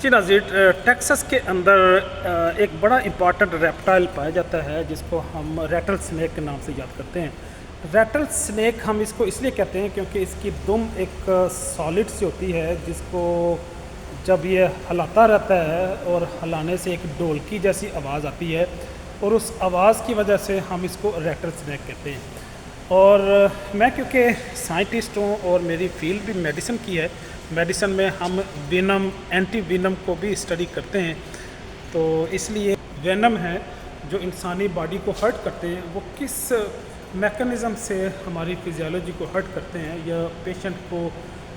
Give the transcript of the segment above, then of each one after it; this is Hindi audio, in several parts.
जी नाज़रीन, टेक्सास के अंदर एक बड़ा इम्पॉर्टेंट रेप्टाइल पाया जाता है जिसको हम रैटल स्नेक के नाम से याद करते हैं। रैटल स्नेक हम इसको इसलिए कहते हैं क्योंकि इसकी दुम एक सॉलिड सी होती है जिसको जब ये हिलाता रहता है और हिलाने से एक ढोलकी जैसी आवाज़ आती है और उस आवाज़ की वजह से हम इसको रैटल स्नेक कहते हैं। और मैं क्योंकि साइंटिस्ट हूँ और मेरी फील्ड भी मेडिसिन की है, मेडिसिन में हम वेनम एंटी वेनम को भी स्टडी करते हैं, तो इसलिए वेनम है जो इंसानी बॉडी को हर्ट करते हैं वो किस मैकेनिज़्म से हमारी फिजियोलॉजी को हर्ट करते हैं या पेशेंट को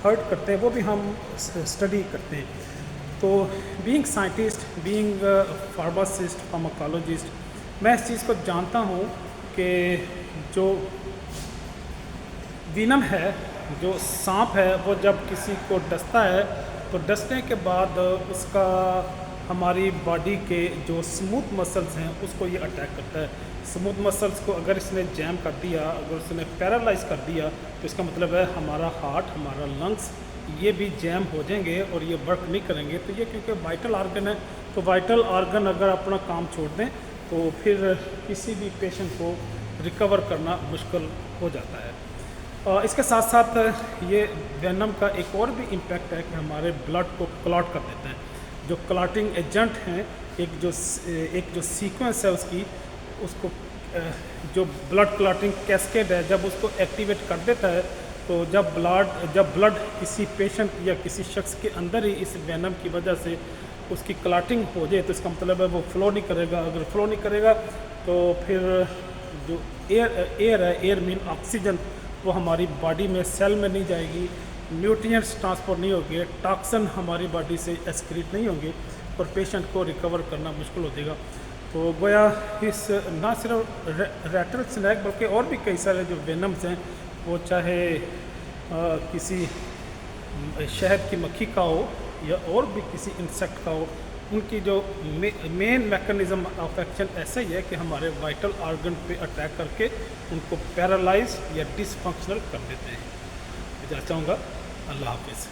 हर्ट करते हैं वो भी हम स्टडी करते हैं। तो being scientist, being pharmacist, pharmacologist, मैं इस चीज़ को जानता हूँ कि जो वेनम है, जो सांप है, वो जब किसी को डसता है तो डसने के बाद उसका हमारी बॉडी के जो स्मूथ मसल्स हैं उसको ये अटैक करता है। स्मूथ मसल्स को अगर इसने जैम कर दिया, अगर उसने पैरालाइज कर दिया तो इसका मतलब है हमारा हार्ट, हमारा लंग्स ये भी जैम हो जाएंगे और ये वर्क नहीं करेंगे। तो ये क्योंकि वाइटल आर्गन है, तो वाइटल आर्गन अगर अपना काम छोड़ दें तो फिर किसी भी पेशेंट को रिकवर करना मुश्किल हो जाता है। इसके साथ साथ ये वेनम का एक और भी इम्पैक्ट है कि हमारे ब्लड को क्लॉट कर देते हैं। जो क्लॉटिंग एजेंट हैं, एक जो सीक्वेंस है उसको जो ब्लड क्लॉटिंग कैस्केड है, जब उसको एक्टिवेट कर देता है तो जब ब्लड किसी पेशेंट या किसी शख्स के अंदर ही इस वेनम की वजह से उसकी क्लॉटिंग हो जाए तो इसका मतलब है वो फ्लो नहीं करेगा। अगर फ्लो नहीं करेगा तो फिर जो एयर है, एयर मीन ऑक्सीजन, वो हमारी बॉडी में सेल में नहीं जाएगी, न्यूट्रिएंट्स ट्रांसपोर्ट नहीं होंगे, टॉक्सिन हमारी बॉडी से एक्सक्रीट नहीं होंगे और पेशेंट को रिकवर करना मुश्किल हो जाएगा। तो गोया इस ना सिर्फ रैटल स्नेक बल्कि और भी कई सारे जो वेनम्स हैं, वो चाहे किसी शहद की मक्खी का हो या और भी किसी इंसेक्ट का हो, उनकी जो मेन मैकेनिज़्म ऑफ एक्शन ऐसा ही है कि हमारे वाइटल आर्गन पे अटैक करके उनको पैरालाइज या डिसफंक्शनल कर देते हैं। इजाज़त चाहूँगा। अल्लाह हाफिज़।